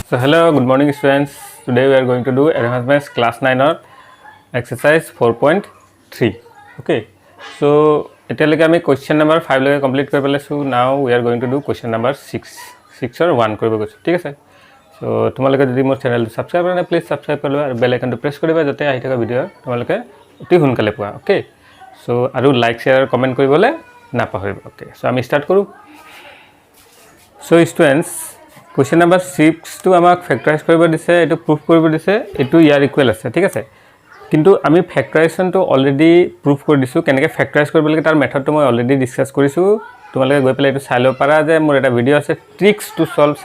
So hello, good morning students. Today we are going to do advanced maths class 9 or exercise 4.3. Okay. So etaleke ami question number 5 leke complete kori pelaisu. Now we are going to do question number 6 or 1 koribo goisu. Thik ase. So tumaloke jodi mor channel subscribe korana please subscribe koriba aru bell icon to press koriba jate ahi thaka video tumaloke oti hunkale poa. Okay. So aru like share comment koribole na pahoriba. Okay. So ami start koru. So students question number 6 to আমাক factorise কৰিব দিছে এটো proof কৰিব দিছে এটো ইয়াৰ equal আছে ঠিক আছে কিন্তু আমি ফ্যাক্টৰাইজেশনটো অলৰেডি প্ৰুফ কৰি দিছো কেনেকৈ ফ্যাক্টৰাইজ কৰিব লাগে তাৰ মেথডটো মই অলৰেডি ডিসকাস কৰিছো তোমালোকে গৈ পেলাই এটো চাই লব পাৰা যে মোৰ এটা ভিডিও আছে tricks to solve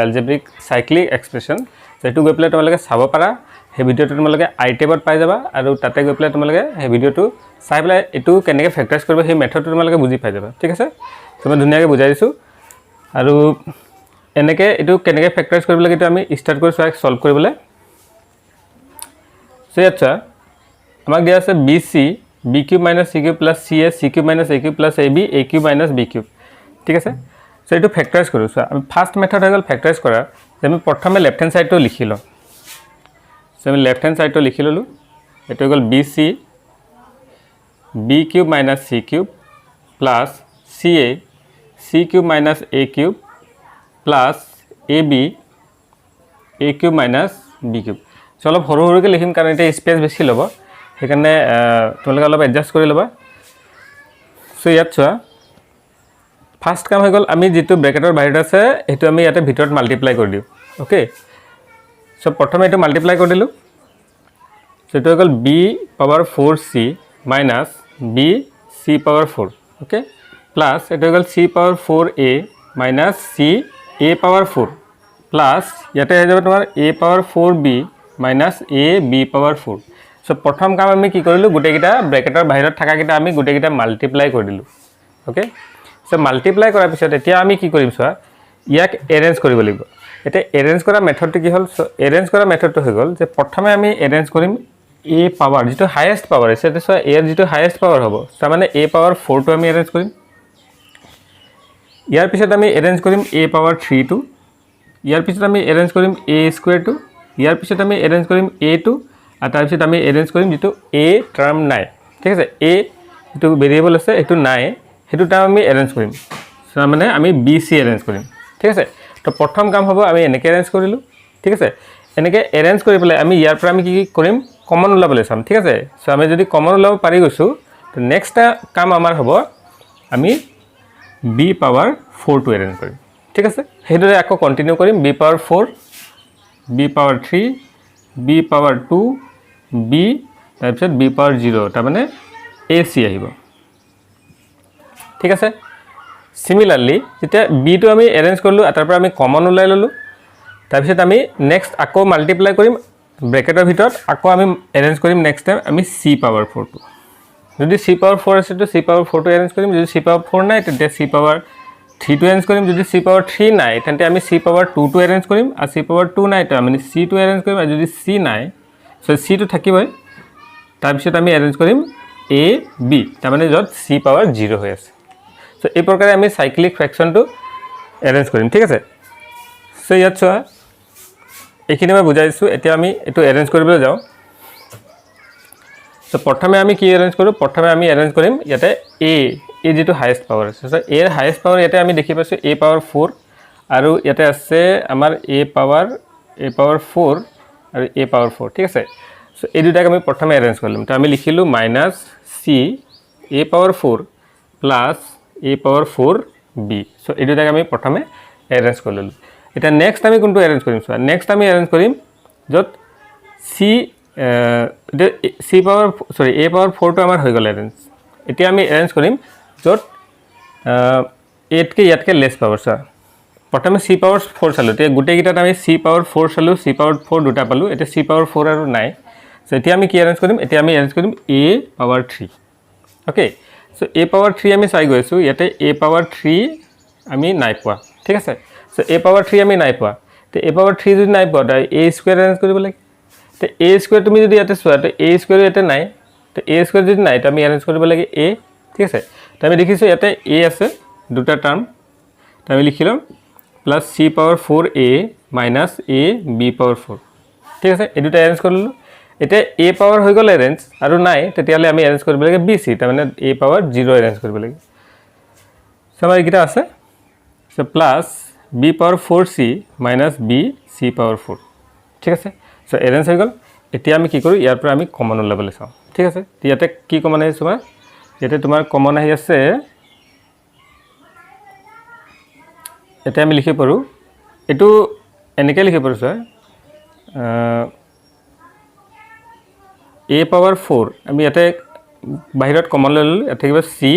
algebraic cyclic expression যেটো গৈ পেলাই তোমালোকে চাব পাৰা এই ভিডিওটো তোমালোকে আই টেবত পাই যাবা আৰু তাতে গৈ পেলাই তোমালোকে এই ভিডিওটো চাই পেলাই এটো কেনেকৈ ফ্যাক্টৰাইজ কৰিব সেই মেথডটো তোমালোকে বুজি পাই যাবা ঠিক আছে মই ধুনীয়াকৈ বুজাই দিছো আৰু এনেকে এটো কেনেকৈ ফ্যাক্টৰাইজ কৰিব লাগে তো আমি স্টাৰ্ট কৰিছো এক সলভ কৰিবলৈ সো আচ্ছা আমাক দিয়া আছে BC BQ - CQ + CA CQ - AQ + AB AQ - BQ ঠিক আছে সো এটো ফ্যাক্টৰাইজ কৰো সো আমি ফাৰ্স্ট মেথড হল ফ্যাক্টৰাইজ কৰা যে আমি প্ৰথমে লেফট হ্যান্ড সাইডটো লিখি লম সো আমি লেফট হ্যান্ড সাইডটো লিখি ললো এটো হল BC BQ - CQ + CA CQ - AQ plus AB AQ minus BQ চলো হৰু হৰুকে লিখিম কাৰণ এটা স্পেস বেছি লব সেইকাৰণে তোমালোকে অলপ এডজাস্ট কৰি লবা সো ইয়াত চোৱা ফাৰ্স্ট কাম হৈ গল আমি যেটো ব্ৰ্যাকেটৰ বাহিৰত আছে এটো আমি ইয়াতে ভিতৰত মাল্টিপ্লাই কৰি দিও ওকে সো প্ৰথমে এটো মাল্টিপ্লাই কৰি দিলো সো এটো হৈ গল b power 4c minus b c power 4 okay plus এটো হৈ গল c power 4a minus c a power 4 plus ইয়াতে হৈ যাব তোমাৰ a power 4b minus a b power 4 so প্ৰথম কাম আমি কি কৰিলো গুটেকিটা ব্ৰ্যাকেটৰ বাহিৰত থাকা কিটা আমি গুটেকিটা মাল্টিপ্লাই কৰি দিলো ওকে সো মাল্টিপ্লাই কৰাৰ পিছত এতিয়া আমি কি কৰিম সোৱা ইয়াক এৰেঞ্জ কৰিব লাগিব এটা এৰেঞ্জ কৰা মেথডটো কি হল সো এৰেঞ্জ কৰা মেথডটো হৈ গল যে প্ৰথমে আমি এৰেঞ্জ কৰিম a পাৱাৰ যেটো হাইয়েস্ট পাৱাৰ আছে তেso a এৰ যেটো হাইয়েস্ট পাৱাৰ হ'ব তাৰ মানে a পাৱাৰ 4 টো আমি এৰেঞ্জ কৰিম ইয়াৰ পিছত আমি এৰেঞ্জ কৰিম a পাৱাৰ 3 টো ইয়াৰ পিছত আমি এৰেঞ্জ কৰিম a স্কয়াৰ টো ইয়াৰ পিছত আমি এৰেঞ্জ কৰিম a টো আৰু তাৰ পিছত আমি এৰেঞ্জ কৰিম যেটো a টাৰ্ম নাই ঠিক আছে a যেটো ভেৰিয়েবল আছে এটো নাই হেতু টাৰ্ম আমি এৰেঞ্জ কৰিম সো মানে আমি bc এৰেঞ্জ কৰিম ঠিক আছে তো প্ৰথম কাম হ'ব আমি এনেকৈ এৰেঞ্জ কৰিলো ঠিক আছে এনেকৈ এৰেঞ্জ কৰি পেলাই আমি ইয়াৰ পৰা আমি কি কৰিম কমন ওলাবলৈ চাম ঠিক আছে সো আমি যদি কমন ওলাব পাৰি গৈছো তো নেক্সট কাম আমাৰ হ'ব আমি b পাৱাৰ 4 টো এৰেঞ্জ কৰিম ঠিক আছে হেদৰে আকৌ কন্টিনিউ কৰিম b power 4 b power 3 b power 2 b তাৰপিছত b পাৱাৰ 0 তাৰ মানে ac আহিব ঠিক আছে সিমিলাৰলি যেতিয়া b টো আমি এৰেঞ্জ কৰিলো তাৰ পৰা আমি কমন ওলাই ললো তাৰপিছত আমি নেক্সট আকৌ মাল্টিপ্লাই কৰিম ব্ৰ্যাকেটৰ ভিতৰত আকৌ আমি এৰেঞ্জ কৰিম নেক্সট টাইম আমি c পাৱাৰ 4 টো যদি c পাৱাৰ 4 আছে তো c পাৱাৰ 4 টো এৰেঞ্জ কৰিম যদি c পাৱাৰ 4 নাই তেন্তে c পাৱাৰ 3 টো এৰেঞ্জ কৰিম যদি c পাৱাৰ 3 নাই তেন্তে আমি c পাৱাৰ 2 টো এৰেঞ্জ কৰিম আৰু c পাৱাৰ 2 নাই তো আমি c টো এৰেঞ্জ কৰিম আৰু যদি c নাই সো c টো থাকিবই তাৰ পিছত আমি এৰেঞ্জ কৰিম a b তাৰ মানে যত c পাৱাৰ 0 হৈ আছে সো এই প্ৰকাৰে আমি সাইক্লিক ফ্ৰ্যাকশনটো এৰেঞ্জ কৰিম ঠিক আছে সো ইয়াত চোৱা এইখিনি মই বুজাইছো এতিয়া আমি এটো এৰেঞ্জ কৰিবলৈ যাও তো প্ৰথমে আমি কি এৰেঞ্জ কৰো প্ৰথমে আমি এৰেঞ্জ কৰিম ইয়াতে a যেটো হাইয়েস্ট পাৱাৰ আছে সো a এৰ হাইয়েস্ট পাৱাৰ ইয়াতে আমি দেখি পাইছো a পাৱাৰ 4 আৰু ইয়াতে আছে আমাৰ a পাৱাৰ 4 আৰু a পাৱাৰ 4 ঠিক আছে সো এই দুটাক আমি প্ৰথমে এৰেঞ্জ কৰিম তো আমি লিখিলো -c a power 4 plus a power 4 b so এই দুটাক আমি প্ৰথমে এৰেঞ্জ কৰিলো এটা নেক্সট আমি কোনটো এৰেঞ্জ কৰিম সো নেক্সট আমি এৰেঞ্জ কৰিম যত c পাৱাৰ সৰি a পাৱাৰ 4 টো আমাৰ হৈ গল এৰেঞ্জ এতিয়া আমি এৰেঞ্জ কৰিম যত 8 কে ইয়াতকে লেস পাৱাৰ সা প্ৰথমে c পাৱাৰ 4 চালো তে গুটে গিটাত আমি c পাৱাৰ 4 চালো c পাৱাৰ 4 দুটা পালো এটা c পাৱাৰ 4 আৰু নাই সো এতিয়া আমি কি এৰেঞ্জ কৰিম এতিয়া আমি এৰেঞ্জ কৰিম a power 3 okay so a power 3 আমি চাই গৈছো ইয়াতে a পাৱাৰ 3 আমি নাই পোৱা ঠিক আছে সো a পাৱাৰ 3 আমি নাই পোৱা তে a পাৱাৰ 3 যদি নাই পোৱা তাই a স্কয়াৰ এৰেঞ্জ কৰিব লাগে তে a স্কয়াৰ তুমি যদি ইয়াতে চোৱা তে a স্কয়াৰ ইয়াতে নাই তে a স্কয়াৰ যদি নাই তে আমি এৰেঞ্জ কৰিব লাগে a ঠিক আছে তে আমি দেখিছো ইয়াতে a আছে দুটা টার্ম তে আমি লিখিলাম plus c power 4a minus A B power 4 ঠিক আছে এই দুটা এৰেঞ্জ কৰি ললোঁ এতিয়া এ পাৱাৰ হৈ গ'ল এৰেঞ্জ আৰু নাই তেতিয়াহ'লে আমি এৰেঞ্জ কৰিব লাগে বি চি তাৰমানে এ পাৱাৰ 0 এৰেঞ্জ কৰিব লাগে চ' আমাৰ এইকেইটা আছে so' plus B power 4c minus B C power 4 ঠিক আছে চ' এৰেঞ্জ হৈ গ'ল এতিয়া আমি কি কৰোঁ ইয়াৰ পৰা আমি কমন ওলাবলৈ চাওঁ ঠিক আছে ইয়াতে কি কমন আহিছে তোমাৰ ইয়াতে তোমাৰ কমন আহি আছে এতিয়া আমি লিখিব পাৰোঁ এইটো এনেকৈ লিখিব পাৰোঁ ছাৰ এ পাৱাৰ 4 আমি ইয়াতে বাহিৰত কমন লৈ ল'লোঁ ইয়াতে থাকিব চি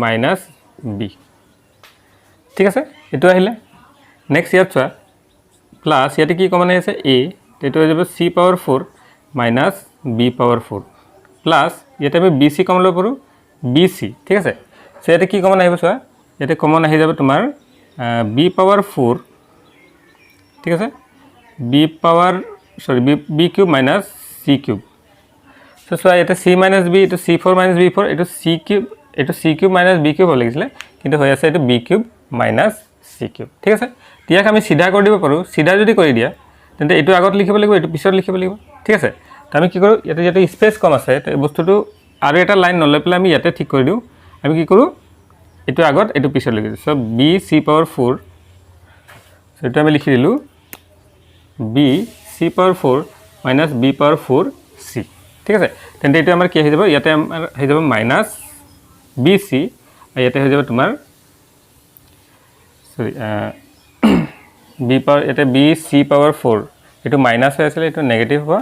মাইনাছ বি ঠিক আছে এইটো আহিলে নেক্সট ইয়াত চোৱা প্লাছ ইয়াতে কি কমন আহিছে এ এইটো হৈ যাব c power 4 minus b power 4 plus ইয়াতে আমি বি চি কমন ল'ব পাৰোঁ বি চি ঠিক আছে চ' ইয়াতে কি কমন আহিব চোৱা ইয়াতে কমন আহি যাব তোমাৰ বি পাৱাৰ 4 ঠিক আছে B power sorry B cube minus C cube so' চোৱা ইয়াতে চি মাইনাছ বি এইটো চি 4 মাইনাছ বি 4 এইটো C cube minus B cube হ'ব লাগিছিলে কিন্তু হৈ আছে এইটো B cube minus C cube ঠিক আছে ইয়াক আমি চিধা কৰি দিব পাৰোঁ চিধা যদি কৰি দিয়া তেন্তে এইটো আগত লিখিব লাগিব এইটো পিছত লিখিব লাগিব ঠিক আছে তো আমি কি কৰোঁ ইয়াতে যিহেতু স্পেচ কম আছে তো এই বস্তুটো আৰু এটা লাইন নলৈ পেলাই আমি ইয়াতে ঠিক কৰি দিওঁ আমি কি কৰোঁ এইটো আগত এইটো পিছত লিখি দিওঁ so' b C power 4 so' এইটো আমি লিখি দিলোঁ b C power 4 minus b power 4 c ঠিক আছে তেন্তে এইটো আমাৰ কি আহি যাব ইয়াতে আমাৰ আহি যাব মাইনাছ বি চি আৰু ইয়াতে হৈ যাব তোমাৰ সৰি বি পাৱাৰ ইয়াতে বি চি পাৱাৰ 4 এইটো মাইনাছ হৈ আছিলে এইটো নেগেটিভ হ'ব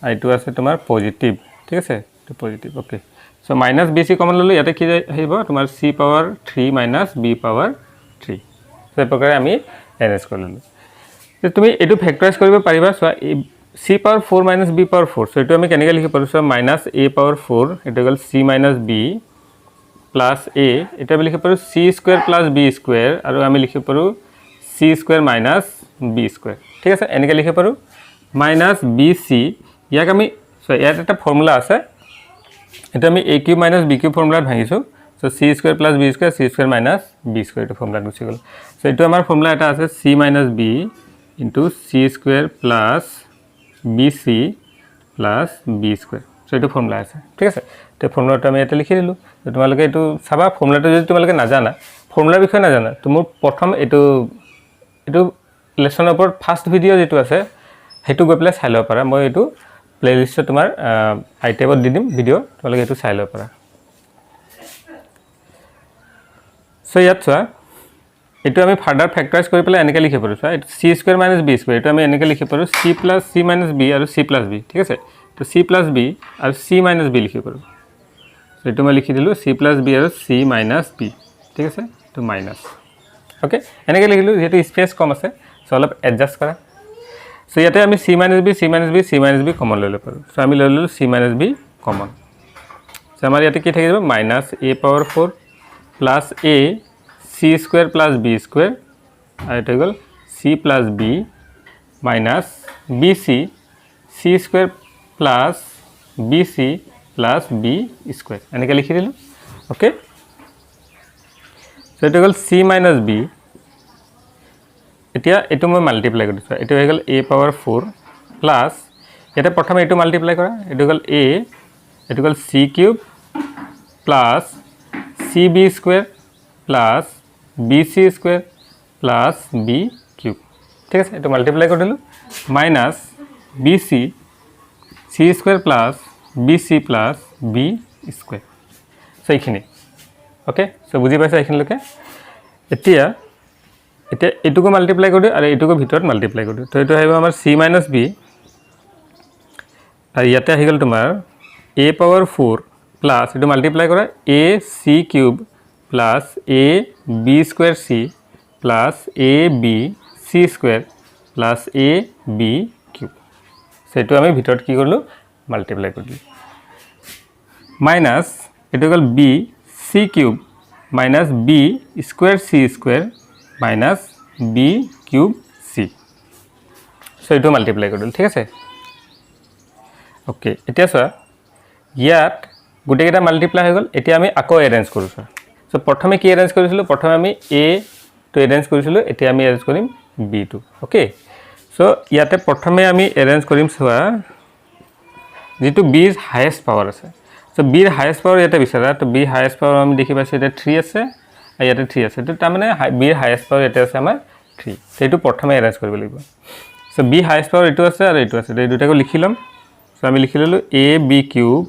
আৰু এইটো আছে তোমাৰ পজিটিভ ঠিক আছে এইটো positive okay so' minus B c common ল'লোঁ ইয়াতে কি আহিব তোমাৰ c power 3 minus b power 3 so' এই প্ৰকাৰে আমি এৰেঞ্জ কৰি ল'লোঁ তুমি এইটো ফেক্টৰাইজ কৰিব পাৰিবা চোৱা c power 4 minus b power 4 so' এইটো আমি কেনেকৈ লিখিব পাৰোঁ চোৱা মাইনাছ এ পাৱাৰ 4 এইটো হ'ল c minus b plus a এটা আমি লিখিব পাৰোঁ c square plus B square আৰু আমি লিখিব পাৰোঁ c square minus B square ঠিক আছে এনেকৈ লিখিব পাৰোঁ মাইনাছ বি চি ইয়াক আমি ইয়াত এটা ফৰ্মুলা আছে এইটো আমি A cube minus B cube ফৰ্মুলাত ভাঙিছোঁ so' C square plus B square C square minus B square এইটো ফৰ্মুলাত গুচি গ'ল চ' এইটো আমাৰ ফৰ্মুলা এটা আছে C minus B into C square plus B C plus B square so' এইটো ফৰ্মুলা আছে ঠিক আছে তো ফৰ্মুলাটো আমি ইয়াতে লিখি দিলোঁ তোমালোকে এইটো চাবা ফৰ্মুলাটো যদি তোমালোকে নাজানা ফৰ্মুলাৰ বিষয়ে নাজানা তো মোৰ প্ৰথম এইটো লেচনৰ ওপৰত ফাৰ্ষ্ট ভিডিঅ' যিটো আছে সেইটো গৈ পেলাই চাই ল'ব পাৰা মই এইটো প্লেলিষ্টত তোমাৰ আই টেবত দি দিম ভিডিঅ' তোমালোকে এইটো চাই ল'ব পাৰা চ' ইয়াত চোৱা এইটো আমি ফাৰ্ডাৰ ফেক্টৰাইজ কৰি পেলাই এনেকৈ লিখিব পাৰোঁ চোৱা এইটো c square minus B square এইটো আমি এনেকৈ লিখিব পাৰোঁ c plus c minus b আৰু চি প্লাছ বি ঠিক আছে তো চি প্লাছ বি আৰু চি মাইনাছ বি লিখিব পাৰোঁ চ' এইটো মই লিখি দিলোঁ চি প্লাছ বি আৰু চি মাইনাছ বি ঠিক আছে এইটো মাইনাছ অ'কে এনেকৈ লিখিলোঁ যিহেতু স্পেচ কম আছে চ' অলপ এডজাষ্ট কৰা চ' ইয়াতে আমি C minus B C minus B C minus B common লৈ ল'ব পাৰোঁ চ' আমি লৈ ল'লোঁ C minus B common so' আমাৰ ইয়াতে কি থাকি যাব minus A power 4 plus A C square plus B square আৰু এইটো হৈ গ'ল C plus B minus B C C square plus B C plus B square এনেকৈ লিখি দিলোঁ অ'কে চ' এইটো হৈ গ'ল চি মাইনাছ বি এতিয়া এইটো মই মাল্টিপ্লাই কৰি দিছোঁ এইটো হৈ গ'ল এ পাৱাৰ 4 প্লাছ ইয়াতে প্ৰথমে এইটো মাল্টিপ্লাই কৰা এইটো হৈ গ'ল এ এইটো হ'ল C cube plus C B square plus B C square plus B cube ঠিক আছে এইটো মাল্টিপ্লাই কৰি দিলোঁ minus B C C square plus B C plus B square so' এইখিনি অ'কে চ' বুজি পাইছা এইখিনিলৈকে এতিয়া এইটোকো মাল্টিপ্লাই কৰি দিওঁ আৰু এইটোকো ভিতৰত মাল্টিপ্লাই কৰি দিওঁ তো এইটো আহিব আমাৰ চি মাইনাছ বি আৰু ইয়াতে আহি গ'ল তোমাৰ এ পাৱাৰ 4 প্লাছ এইটো মাল্টিপ্লাই কৰা এ C cube plus A B square C plus A B C square plus A B cube সেইটো আমি ভিতৰত কি কৰিলোঁ মাল্টিপ্লাই কৰি দিলোঁ মাইনাছ এইটো হ'ল B C cube minus B square C square minus B cube C so' এইটো মাল্টিপ্লাই কৰি দিলোঁ ঠিক আছে অ'কে এতিয়া চোৱা ইয়াত গোটেইকেইটা মাল্টিপ্লাই হৈ গ'ল এতিয়া আমি আকৌ এৰেঞ্জ কৰোঁ চোৱা চ' প্ৰথমে কি এৰেঞ্জ কৰিছিলোঁ প্ৰথমে আমি এটো এৰেঞ্জ কৰিছিলোঁ এতিয়া আমি এৰেঞ্জ কৰিম বিটো অ'কে সো ইয়াতে প্ৰথমে আমি এৰেঞ্জ কৰিম চোৱা যেটো বিৰ হাইয়েস্ট পাৱাৰ আছে সো বিৰ হাইয়েস্ট পাৱাৰ ইয়াতে বিচাৰা তো বি হাইয়েস্ট পাৱাৰ আমি দেখি পাইছো এটা 3 আছে আৰু ইয়াতে 3 আছে তো তাৰ মানে বিৰ হাইয়েস্ট পাৱাৰ ইয়াতে আছে আমাৰ 3 তো এটো প্ৰথমে এৰেঞ্জ কৰিব লাগিব সো বি হাইয়েস্ট পাৱাৰ এটো আছে আৰু এটো আছে এই দুটাকো লিখি লম সো আমি লিখি ললো a b cube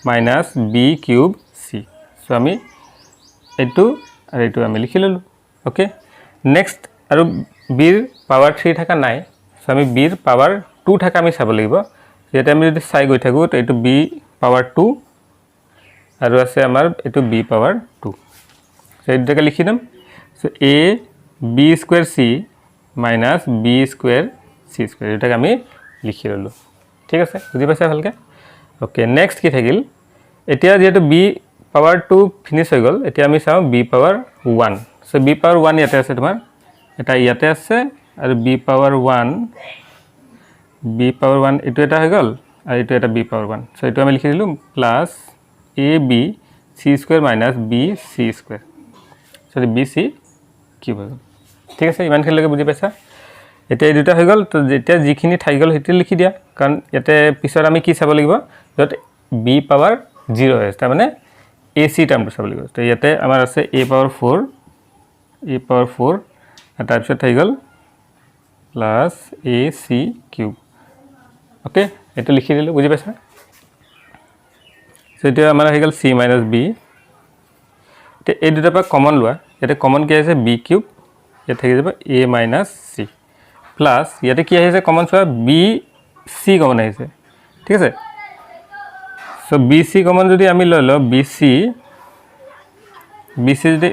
minus b cube c so আমি এটো আৰু এটো আমি লিখি ললো ওকে নেক্সট আৰু বিৰ পাৱাৰ 3 থাকা নাই সো আমি বিৰ পাৱাৰ 2 থাকা আমি চাব লাগিব যেটা আমি যদি চাই গৈ থাকো তো এটো b পাৱাৰ 2 আৰু আছে আমাৰ এটো b পাৱাৰ 2 সো এই দুটাকে লিখি দিম so a b square c minus b square c square এটাকে আমি লিখি ললো ঠিক আছে বুজি পাইছা ভালকে ওকে নেক্সট কি থাকিল এতিয়া যেটো b পাৱাৰ 2 ফিনিশ হৈ গল এতিয়া আমি চাও b power 1 so b power 1 ইয়াতে আছে তোমাৰ এটা ইয়াতে আছে আৰু b পাৱাৰ 1 এটো এটা হৈ গল আৰু এটো এটা b পাৱাৰ 1 সো এটো আমি লিখি দিলু plus ab c square minus b c square sorry b c cube ঠিক আছে ইমান খেলকে বুজি পাইছা এটা এই দুটা হৈ গল তো যেতিয়া যিখিনি থাই গল হেতি লিখি দিয়া কাৰণ ইয়াতে পিছৰ আমি কি চাব লাগিব যত b পাৱাৰ 0 আছে তাৰ মানে ac টাৰ্মটো চাব লাগিব তো ইয়াতে আমাৰ আছে a পাৱাৰ 4 আৰু তাৰ পিছত থাই গল প্লাস ac কিউব ওকে এটো লিখি দিলো বুজি পাইছা সো এটা আমাৰ হৈ গল c মাইনাস b তে এই দুটা পৰা কমন লোৱা ইয়াতে কমন কি আছে b কিউব ইয়াতে থাকি যাব a মাইনাস c প্লাস ইয়াতে কি আহিছে কমন চোৱা b c কমন আহিছে ঠিক আছে সো b c কমন যদি আমি লৈ ল b c যদি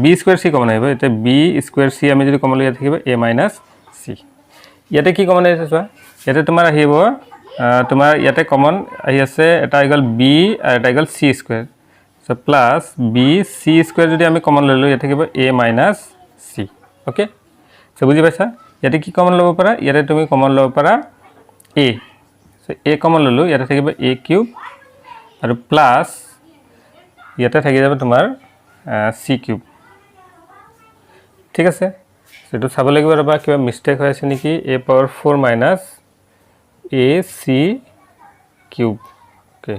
b স্কয়ার c কমন আহিব এটা b স্কয়ার c আমি যদি কমন লৈ ইয়াতে থাকিব a মাইনাস c ইয়াতে কি কমন আহিছে চোৱা ইয়াতে তোমাৰ আহিব তোমাৰ ইয়াতে কমন আহি আছে এটা ইকুয়াল b আৰু এটা equal c square so plus b c square যদি আমি কমন লৈ ল ইয়াতে থাকিব a minus c okay so বুজি পাইছা ইয়াতে কি কমন লব পাৰা ইয়াতে তুমি কমন লব পাৰা a সো a কমন ললো ইয়াতে থাকিব a কিউব আৰু প্লাস ইয়াতে থাকি যাব তোমাৰ c কিউব ঠিক আছে সেটো চাব লাগিব ৰবা কিবা মিস্টেক হৈ আছে নেকি a power 4 minus a c cube okay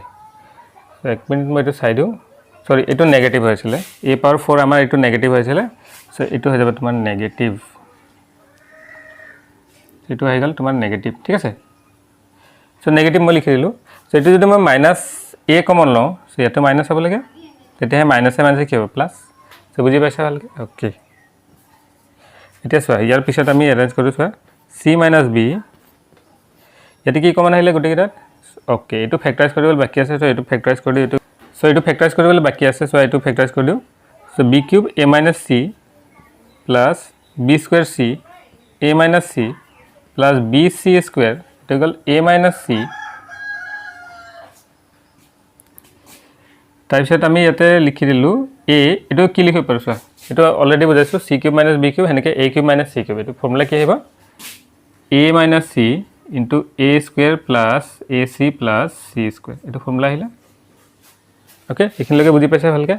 এক মিনিট মই এটো চাই দিও সরি এটো নেগেটিভ হৈছিল a পাৱাৰ 4 আমাৰ এটো নেগেটিভ হৈছিল সো এটো হৈ যাব তোমাৰ নেগেটিভ এটো হৈ গল তোমাৰ নেগেটিভ ঠিক আছে সো নেগেটিভ মই লিখি দিলো সো এটো যদি মই মাইনাস a কমন লও সো এটো মাইনাস হ'ব লাগে তেতিয়া মাইনাসে মাইনাসে কি হ'ব প্লাস সো বুজি পাইছা ভালকে ওকে এতিয়া চোৱা ইয়াৰ পিছত আমি এৰেঞ্জ কৰো চোৱা c মাইনাস b ইয়াতে কি কমন আহিলে গুটি কিটা ওকে এটো ফ্যাক্টৰাইজ কৰিব বাকি আছে সো এটো ফ্যাক্টৰাইজ কৰি দিও সো এটো ফ্যাক্টৰাইজ কৰিব বাকি আছে সো এটো ফ্যাক্টৰাইজ কৰি দিও so b cube a minus c plus b square c a minus c plus b c square এটা ইকুয়াল a মাইনাস c তাৰপিছত আমি ইয়াতে লিখি দিলু a এটো কি লিখিব পাৰো চোৱা এটো অলৰেডি বুজাইছো c cube minus b cube হেনেকে a cube minus c cube এটো ফৰ্মুলা কি আহিব a minus c into a square plus ac plus c square এটো ফৰ্মুলা আহিলা ওকে এখিনলৈকে বুজি পাইছা ভালকে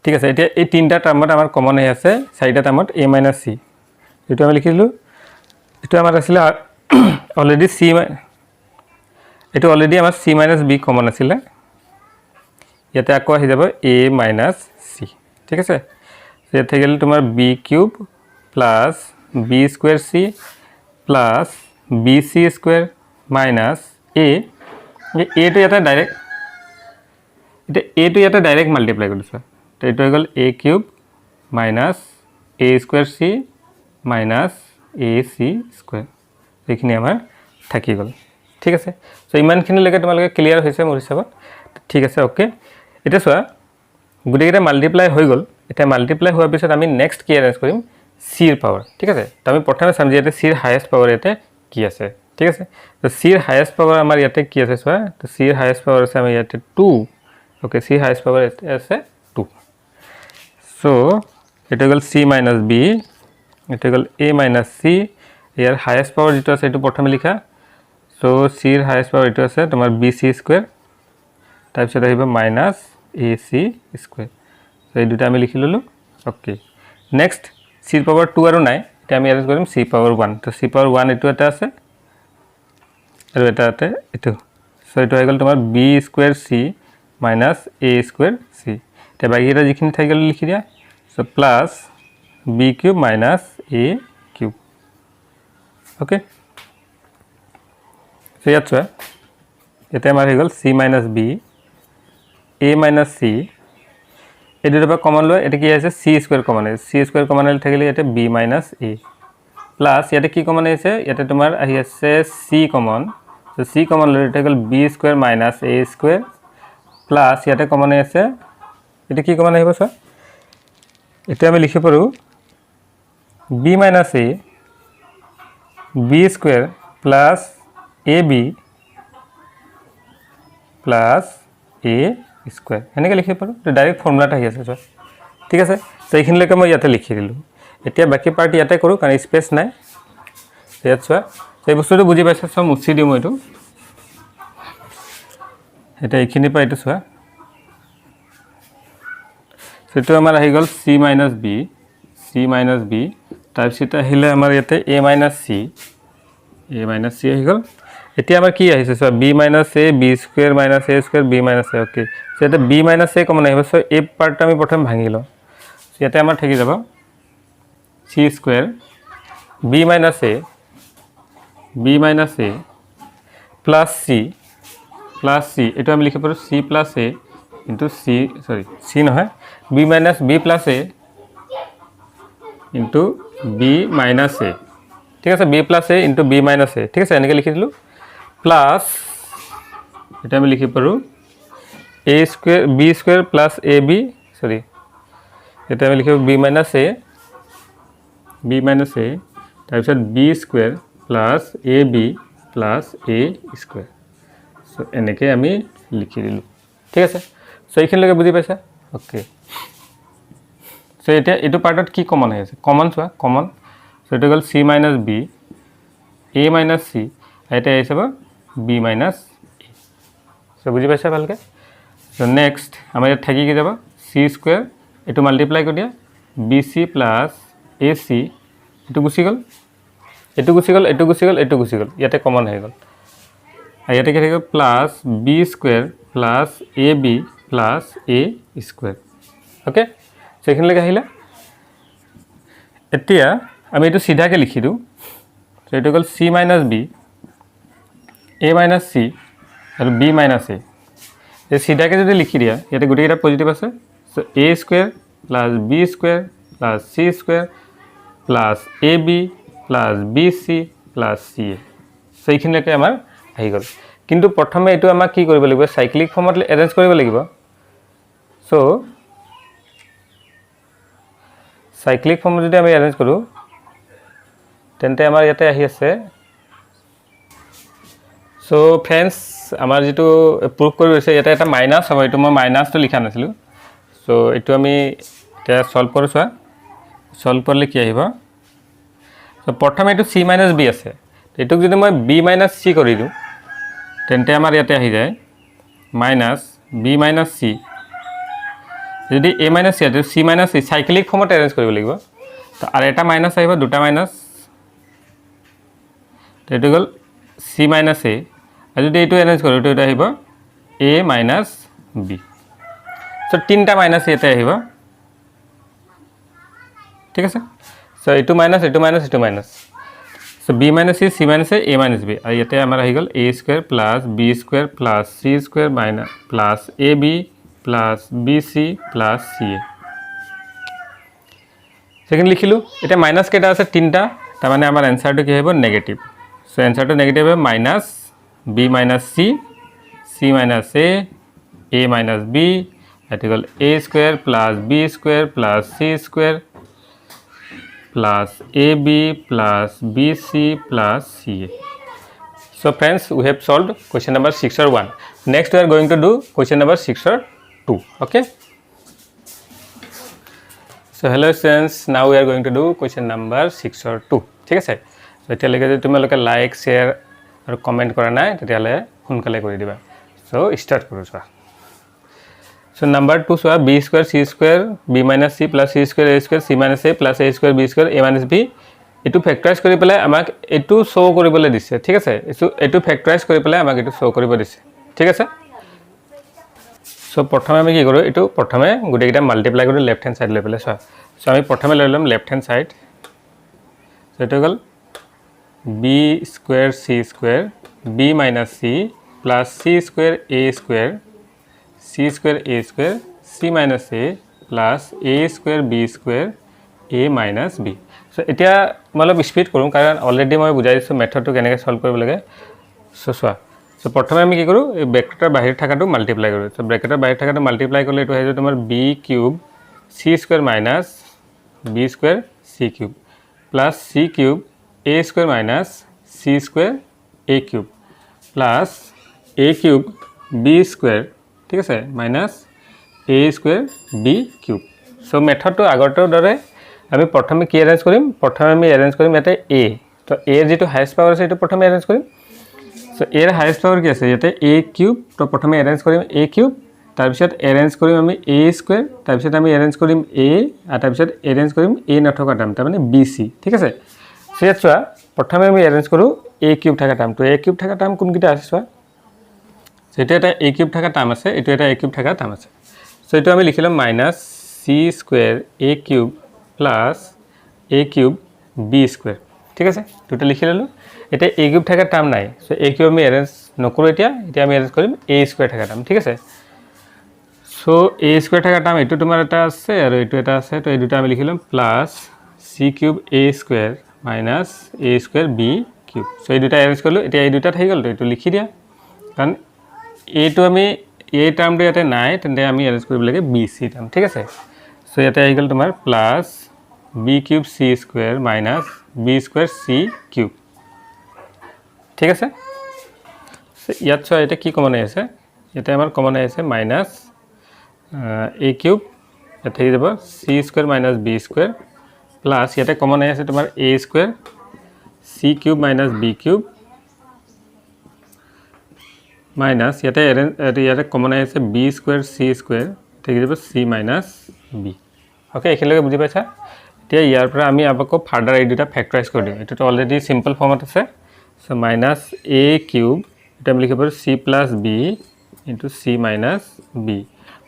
ঠিক আছে এতিয়া এই তিনটা টাৰ্মত আমাৰ কমন আহি আছে চাৰিটা টাৰ্মত a মাইনাস c এটো আমি লিখিলো এটো আমাৰ আছিল অলৰেডি c এটো অলৰেডি আমাৰ c মাইনাস b কমন আছিল ইয়াতে আকৌ আহি যাব a মাইনাস c ঠিক আছে ইয়াতে গেল তোমাৰ b cube plus b square c plus bc square minus a টো ইয়াতে ডাইৰেক্ট এটা a টো ইয়াতে ডাইৰেক্ট মাল্টিপ্লাই কৰিছো তো এটো হৈ গল a cube minus a square c minus ac square এইখিনি আমাৰ থাকি গল ঠিক আছে সো ইমানখিনি লৈকে তোমালোকে ক্লিয়াৰ হৈছে মোৰ হিচাপত ঠিক আছে ওকে এটা চোৱা গুটিকেটা মাল্টিপ্লাই হৈ গল এটা মাল্টিপ্লাই হোৱাৰ পিছত আমি নেক্সট কি এৰেঞ্জ কৰিম c এৰ পাৱাৰ ঠিক আছে তো আমি প্ৰথমে সমজি ইয়াতে c এৰ হাইয়েস্ট পাৱাৰ ইয়াতে কি আছে ঠিক আছে তো c এৰ হাইয়েস্ট পাৱাৰ আমাৰ ইয়াতে কি আছে চোৱা তো c এৰ হাইয়েস্ট পাৱাৰ আছে আমাৰ ইয়াতে 2 ওকে c হাইয়েস্ট পাৱাৰ আছে 2 সো এটা গল c মাইনাস b এটা গল a minus c year highest power যেটো আছে এটো প্ৰথমে লিখা সো c এৰ হাইয়েস্ট পাৱাৰ এটো আছে তোমাৰ bc স্কয়াৰ তাৰপিছত আহিব মাইনাস ac স্কয়ার সো এই দুটা আমি লিখি ললো ওকে নেক্সট c এর পাৱাৰ 2 আৰু নাই এতিয়া আমি এৰেঞ্জ কৰিম c পাৱাৰ 1 তো c পাৱাৰ 1 এটো এটা আছে আৰু এটা আছে এটো সো এটো হৈ গল তোমাৰ b square c minus a square c তে বাকি এটা যিখিনি থাকি গল লিখি দিয়া so plus b cube minus a cube okay so ইয়াত চোৱা এটা আমাৰ হৈ গল c minus b a minus c এই দুটো পৰা কমন লয় এটা কি আছে c স্কয়াৰ কমন আছে c স্কয়াৰ কমন হলে থাকিলে এটা b মাইনাস a প্লাস ইয়াতে কি কমন আছে ইয়াতে তোমাৰ আহি আছে c কমন তো c কমন ললে এটা গল b square minus a square plus ইয়াতে কমন আছে এটা কি কমন আহিব সো এটা আমি লিখি পাৰো b minus a b square plus ab plus a square এনেকৈ লিখিব পাৰো তো ডাইৰেক্ট ফৰ্মুলাটা আহি আছে সো ঠিক আছে সো এইখিনিলৈকে মই ইয়াতে লিখি দিলো এতিয়া বাকি পাৰ্ট ইয়াতে কৰো কাৰণ স্পেস নাই ইয়াত চোৱা এই বস্তুটো বুজি পাইছা সব মুছি দিও মই এইটো এটা এইখিনি পাই এইটো চোৱা সেটো আমাৰ আহি গল c - b তাৰপিছত আহিলে আমাৰ ইয়াতে a - c আহি গল এতিয়া আমাৰ কি আহিছে so b - a b square - a square b - a okay so এটা b - a কমন আহিব সো এই পাৰ্টটা আমি প্ৰথম ভাঙি লওঁ ইয়াতে আমাৰ থাকি যাব c square b - a plus c এটা আমি লিখি পাৰো c plus a into c sorry c নহয় b minus b plus a into b minus a ঠিক আছে b plus a into b minus a ঠিক আছে এনেকৈ লিখি দিলো প্লাস এটা আমি লিখি পাৰো a square b square plus ab সৰি এটা আমি লিখিব b মাইনাস a তাৰপিছত b square plus ab plus a square so এনেকৈ আমি লিখি দিলো ঠিক আছে সো এইখিনিলৈকে বুজি পাইছা ওকে সো এতিয়া এটো পাৰ্টত কি কমন আছে কমন চোৱা কমন সো এটো গল c minus b a minus c এটা আহিছে b মাইনাস a সো বুজি পাইছা ভালকে সো নেক্সট আমাৰ ইয়াত থাকি কি যাব c স্কয়াৰ এটো মাল্টিপ্লাই কৰি দিয়া bc প্লাস ac এটো গুছি গল ইয়াতে কমন হৈ গল ইয়াতে কি থাকিব plus b square plus ab plus a square okay so এখিনিলৈকে আহিলা এতিয়া আমি এটো সিধাকে লিখি দিও সো এটো গল c minus b a minus c আৰু b মাইনাস a এই সিধাকে যদি লিখি দিয়া ইয়াতে গুটেইটা পজিটিভ আছে so a square plus b square plus c square plus ab plus bc plus ca so এইখিনিলৈকে আমাৰ আহি গল কিন্তু প্ৰথমে এটো আমাক কি কৰিব লাগিব সাইক্লিক ফৰ্মত এৰেঞ্জ কৰিব লাগিব সো সাইক্লিক ফৰ্ম যদি আমি এৰেঞ্জ কৰো তেন্তে আমাৰ ইয়াতে আহি আছে সো ফ্ৰেন্ডস আমাৰ যেটো প্ৰুভ কৰি আছে ইয়াতে এটা মাইনাস হ'ব এটো মই মাইনাসটো লিখা নাছিলো সো এটো আমি এটা সলভ কৰো চোৱা সলভ কৰিলে কি আহিব সো প্ৰথমে এটো c - b আছে এটোক যদি মই b - c কৰি দিও তেন্তে আমাৰ ইয়াতে আহি যায় মাইনাস b - c যদি a - c আছে c - c সাইক্লিক ফৰ্মত এৰেঞ্জ কৰিব লাগিব তো আৰু এটা মাইনাস আহিব দুটা মাইনাস তো এটো গল c - a আৰু যদি এটো এৰেঞ্জ কৰো তো এটা আহিব a - b সো তিনটা মাইনাস ইয়াতে আহিব ঠিক আছে সো এটো minus so b - c c - a a - b আৰু ইয়াতে আমাৰ আহি গল a square plus b square plus c square minus plus ab plus bc plus ca second লিখিলো এটা মাইনাস কেটা আছে তিনটা তাৰ মানে আমাৰ আনসাৰটো কি হ'ব নেগেটিভ সো আনসাৰটো নেগেটিভ হ'ব minus b - c c - a a - b এটা গল a square plus b square plus c square plus AB plus BC plus CA. So friends, we have solved question number 6 or 1. Next we are going to do question number 6 or 2. Okay. So hello friends, now we are going to do question number 6 or 2. ঠিক আছে so এতিয়ালৈকে যদি তোমালোকে like share আৰু comment কৰা নাই তেতিয়ালে সোনকালে কৰি দিবা so start কৰো চোৱা so number 2 so b square c square b minus c plus c square a square c minus a plus a square b square a minus b এইটো ফেক্টৰাইজ কৰি পেলাই আমাক এইটো শ্ব' কৰিবলৈ দিছে ঠিক আছে এইটো ফেক্টৰাইজ কৰি পেলাই আমাক এইটো শ্ব' কৰিব দিছে ঠিক আছে সো প্ৰথমে আমি কি কৰোঁ এইটো প্ৰথমে গোটেইকেইটা মাল্টিপ্লাই কৰি লেফ্ট হেণ্ড সাইড লৈ পেলাই চোৱা সো আমি প্ৰথমে লৈ ল'ম লেফ্ট হেণ্ড সাইড সো এইটো হ'ল b square c square b minus c plus c square a square c square a square c minus a plus a square b square a minus b so এতিয়া মই অলপ speed কৰোঁ কাৰণ already মই বুজাই দিছোঁ মেথডটো কেনেকৈ সলভ কৰিব লাগে সো চোৱা সো প্ৰথমে আমি কি কৰোঁ এই ব্ৰেকেটৰ বাহিৰত থাকাটো মাল্টিপ্লাই কৰোঁ সো ব্ৰেকেটৰ বাহিৰত থাকাটো মাল্টিপ্লাই কৰিলে এইটো হৈ যাব তোমাৰ b cube c square minus b square c cube plus c cube a square minus c square a cube plus a cube b square ঠিক আছে minus a square b cube so মেথডটো আগৰটোৰ দৰে আমি প্ৰথমে কি এৰেঞ্জ কৰিম প্ৰথমে আমি এৰেঞ্জ কৰিম ইয়াতে a তো a যেটো হাইয়েস্ট পাৱাৰ আছে এটো প্ৰথমে এৰেঞ্জ কৰিম সো a ৰ হাইয়েস্ট পাৱাৰ কি আছে ইয়াতে a কিউব তো প্ৰথমে এৰেঞ্জ কৰিম a কিউব তাৰ পিছত এৰেঞ্জ কৰিম আমি a স্কয়াৰ তাৰ পিছত আমি এৰেঞ্জ কৰিম a আৰু তাৰ পিছত এৰেঞ্জ কৰিম a নথকা টাৰ্ম তাৰ মানে bc ঠিক আছে সো ইয়াত চোৱা প্ৰথমে আমি এৰেঞ্জ কৰোঁ a কিউব থকা টাৰ্ম তো a কিউব থকা টাৰ্ম কোনকিটা আছে চোৱা সো এটা a কিউব থকা টাৰ্ম আছে এটা a কিউব থকা টাৰ্ম আছে সো এটো আমি লিখিলাম minus c square a cube plus a cube b square ঠিক আছে দুটো লিখি ললো এটা a কিউব থকা টার্ম নাই সো a কিউব আমি এৰেঞ্জ নকৰো এতিয়া আমি এৰেঞ্জ কৰিম a স্কয়াৰ থকা টাৰ্ম ঠিক আছে সো a স্কয়াৰ থকা টাৰ্ম এটো তোমাৰ এটা আছে আৰু এটো এটা আছে তো এই দুটা আমি লিখিলাম plus c cube a square minus a square b cube so এই দুটা এৰেঞ্জ কৰিলো এতিয়া এই দুটা থাকি গল তো এটো লিখি দিয়া কাৰণ a টো আমি a টাৰ্মটো ইয়াতে নাই তেন্তে আমি এৰেঞ্জ কৰিব লাগে bc টাৰ্ম ঠিক আছে সো ইয়াতে আহি গল তোমাৰ plus b cube c square minus b square c cube ঠিক আছে সো ইয়াত চোৱা এটা কি কমন আছে এটা আমাৰ কমন আছে মাইনাস a কিউব এটা হৈ যাব c square minus b square plus ইয়াতে কমন আছে তোমাৰ a square c cube minus b cube minus ইয়াতে কমন আছে b স্কয়ার c স্কয়ার ঠিক যাব c মাইনাস b ওকে এখিলৈকে বুজি পাইছা এতিয়া ইয়াৰ পৰা আমি আকৌ ফাৰ্দাৰ এই দুটা ফেক্টৰাইজ কৰি দিম এটো অলৰেডি সিম্পল ফৰ্মত আছে সো মাইনাস a কিউব এটা আমি লিখিব পাৰো c plus b into c minus b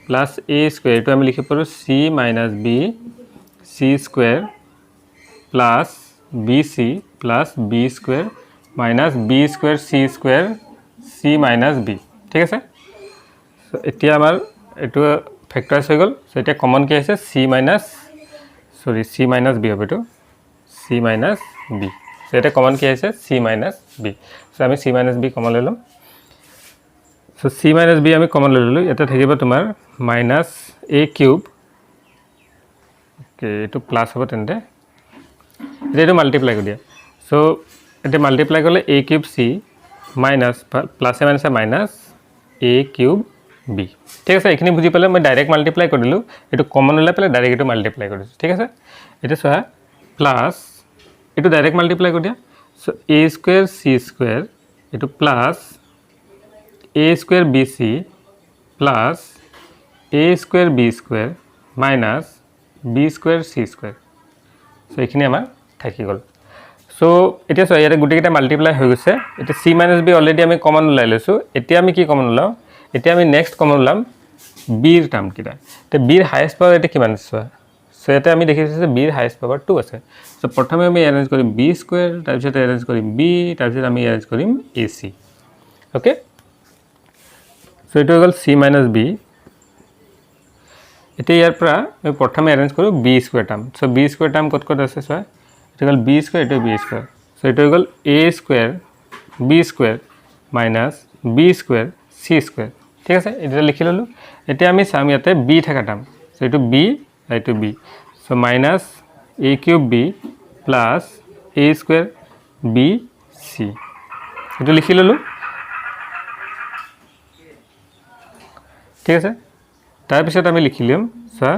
plus a square এটো আমি লিখিব পাৰো c minus b c square plus bc plus b square minus b square c square c minus b ঠিক আছে সো এতিয়া আমাৰ এটো ফেক্টৰাইজ হৈ গল সো এটা কমন কি আছে c minus c minus b হবে তো c minus b so এটা কমন কি আছে c minus b so আমি c minus b কমন লইলাম so c minus b আমি কমন লইলো এটা থাকিব তোমাৰ minus a কিউব ওকে এটো প্লাস হ'ব তেন্তে এটো মাল্টিপ্লাই কৰি দিয়া so এটা মাল্টিপ্লাই কৰিলে a cube c minus plus A minus a cube b ঠিক আছে এখিনি বুজি পালে মই ডাইৰেক্ট মাল্টিপ্লাই কৰি দিলো এটো কমন লৈ পেলে ডাইৰেক্ট এটো মাল্টিপ্লাই কৰিছো ঠিক আছে এটা চোৱা প্লাস এটো ডাইৰেক্ট মাল্টিপ্লাই কৰি দিয়া so a square c square এটো plus a square bc plus a square b square minus b square c square so এখিনি আমাৰ থাকি গল সো এতিয়া চোৱা ইয়াতে গুটিকেটা মাল্টিপ্লাই হৈ গৈছে এটা c - b অলৰেডি আমি কমন লৈ লৈছো এতিয়া আমি কি কমন লও এতিয়া আমি নেক্সট কমন লাম b ৰ টাৰ্ম কিটা তে b ৰ হাইয়েস্ট পাৱাৰ এটা কিমান আছে সো এটা আমি দেখিছো যে b ৰ হাইয়েস্ট পাৱাৰ 2 আছে সো প্ৰথমে আমি এৰেঞ্জ কৰিম b স্কয়াৰ তাৰ পিছত এৰেঞ্জ কৰিম b তাৰ পিছত আমি এৰেঞ্জ কৰিম ac ওকে সো এটা হৈ গল c - b এটা ইয়াৰ পৰা আমি প্ৰথমে এৰেঞ্জ কৰো b square term so b square term কত আছে সো এটা গল b স্কয়াৰ এটা b স্কয়াৰ সো এটা হৈ গল a square b square minus b square c square ঠিক আছে এটা লিখি ললো এতিয়া আমি সাম ইয়াতে b থাকা টার্ম সো এটো b এটো b so minus a cube b plus a square b c এটো লিখি ললো ঠিক আছে তাৰ পিছত আমি লিখিলাম সো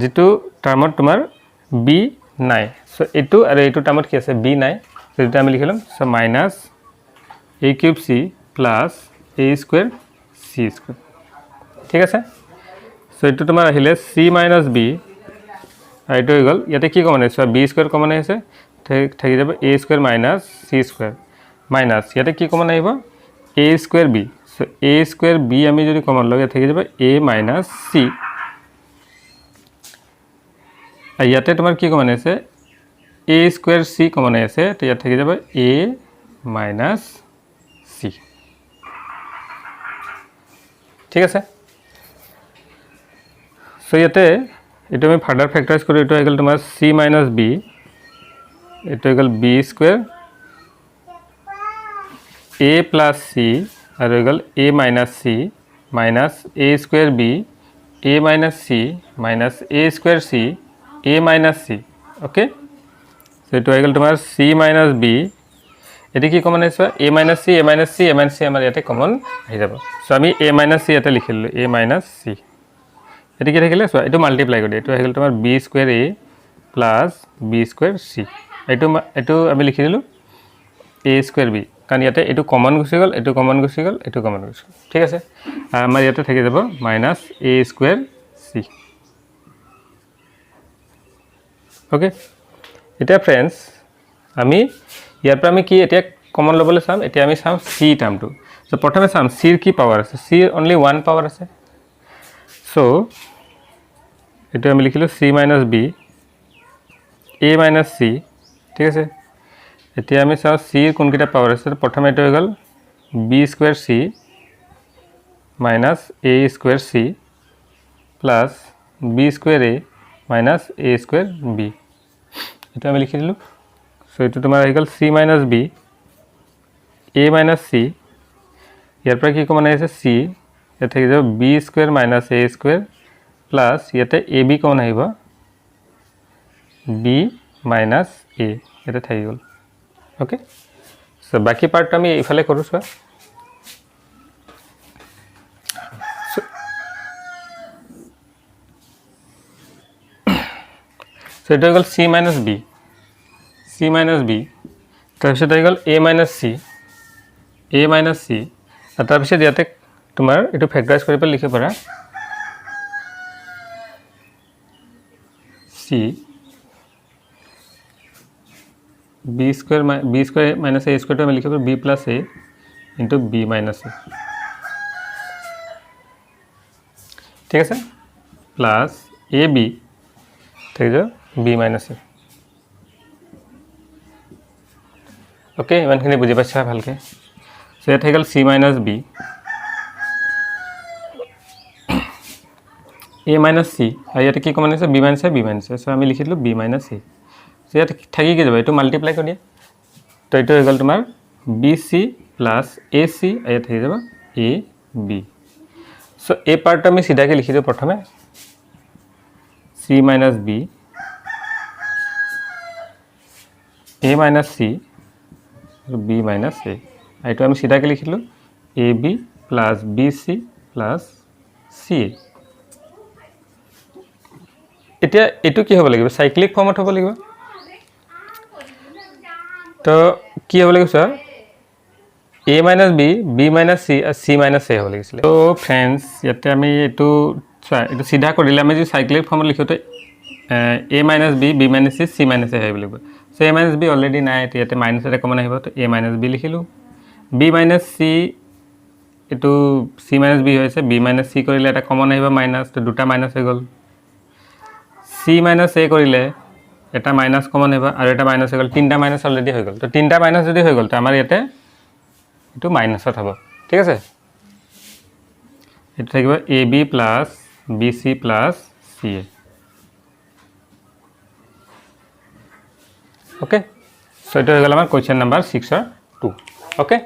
যেটো টাৰ্মত তোমাৰ b নাই সো এটো আৰু এটো টার্মত কি আছে b নাই সো এটা আমি লিখিলাম so minus a cube c plus a square c square ঠিক আছে সো এটো তোমাৰ আহিলে c - b এইটো হৈ গ'ল ইয়াতে কি কমন আছে বি স্কোয়ার কমন আছে থাকি যাব এ স্কোয়ার মাইনাস সি স্কোয়ার মাইনাস ইয়াতে কি কমন আহিব এ স্কোয়ার বি সো এ স্কোয়ার বি আমি যদি কমন লওঁ ইয়াতে থাকি যাব এ মাইনাস সি আর ইয়াতে তোমার কি কমন আছে এ স্কোয়ার সি কমন আছে তো ইয়াতে থাকি যাব এ মাইনাস সি ঠিক আছে সো ইয়াতে এটা আমি ফার্দার ফ্যাক্টরাইজ করি এটা হয়ে গেল তোমার সি মাইনাস বি এটা হয়ে গেল বি স্কোয়ার এ প্লাস সি আর হয়ে গেল এ minus C minus A square B A minus C minus A square C A minus C okay so এটা হয়ে গেল তোমার সি মাইনাস বি এটা কি কমন আছে এ মাইনাস সি এ মাইনাস সি এ মাইনাস সি আমার ইয়াতে কমন আহি যাব সো আমি এ মাইনাস সি ইয়াতে লিখি ললো এ মাইনাস সি এটা কি থাকিলে সো এটা মাল্টিপ্লাই কৰি এটা হৈ গল তোমাৰ বি স্কয়াৰ এ প্লাস বি স্কয়াৰ সি এটো আমি লিখি দিলো এ স্কয়াৰ বি কাৰণ ইয়াতে এটো কমন গুছি গল এটো কমন গুছি গল এটো কমন গুছি গল ঠিক আছে আমাৰ ইয়াতে থাকি যাব মাইনাস এ স্কয়াৰ সি ওকে এটা फ्रेंड्स আমি ইয়াৰ পৰা আমি কি এটা কমন লবলৈ চাম এটা আমি চাম সি টাৰ্মটো সো প্ৰথমে চাম সিৰ কি পাৱাৰ আছে সি অনলি 1 পাৱাৰ আছে সো এটা আমি লিখিলো c minus b a minus c ঠিক আছে এতিয়া আমি চাও c কোন কিটা পাৱাৰ আছে প্ৰথমে এটা হৈ গল b square c minus a square c plus b square a minus a square b এটা আমি লিখি দিলো সো এটা তোমাৰ হৈ গল c minus b a minus c ইয়াৰ পৰা কি কমন আছে c এটা হৈ যাব b square minus a square plus ইয়াতে a b কমন আহিব b মাইনাস a এটা থাকি গল ওকে সো বাকি পার্টটা আমি ইফালে কৰো সো সো এটা গল c মাইনাস b তাৰপিছত হৈ গল a মাইনাস c আৰু তাৰপিছত ইয়াতে তোমাৰ এটো ফ্যাক্টৰাইজ কৰি পেলাই লিখিব পাৰা c b square minus a square আমি লিখিব b plus a into b minus a ঠিক আছে প্লাস ab ঠিক আছে b মাইনাস a ওকে ইমানখিনি বুজি পাইছা ভালকে সো এটা হৈ গল c minus b a minus c আর ইয়াতে কি কমন আছে b minus a সো আমি লিখি দিলো b minus a সো ইয়াতে থাকি কি যাব এটো মাল্টিপ্লাই কৰি দিয়া তো এটো হৈ গল তোমাৰ bc plus ac আর ইয়াতে থাকি যাব ab সো এই পার্টটা আমি সিধাকে লিখি দিও প্ৰথমে c minus b a minus c are b minus a এটো আমি সিধাকে লিখিলো ab plus bc plus ca এতিয়া এটো কি হ'ব লাগিব সাইক্লিক ফর্মত হ'ব লাগিব তো কি হ'ব লাগিব sir a minus b b minus c আর c minus a হ'ব লাগিছিল তো फ्रेंड्स ইয়াতে আমি এটো সিধা কৰিলে আমি যে cyclic ফর্মত লিখোতে a minus b b minus c c minus a হ'ব লাগিব so a minus b already নাই ইয়াতে মাইনাস এটা কমন আহিব তো a minus b লিখিলো b minus c এটো c minus b হৈছে b minus c কৰিলে এটা কমন আহিব মাইনাস তো দুটা মাইনাস হৈ গল c minus a কৰিলে এটা মাইনাস কমন আহিব আৰু এটা মাইনাস হৈ গল তিনটা মাইনাস অলৰেডি হৈ গল তো তিনটা মাইনাস যদি হৈ গল তো আমাৰ ইয়াতে এটো মাইনাসত হ'ব ঠিক আছে এটো থাকিব ab plus bc plus ca okay so এটা হৈ গল আমাৰ কোৱেশ্চন নাম্বাৰ 6 ৰ 2 ওকে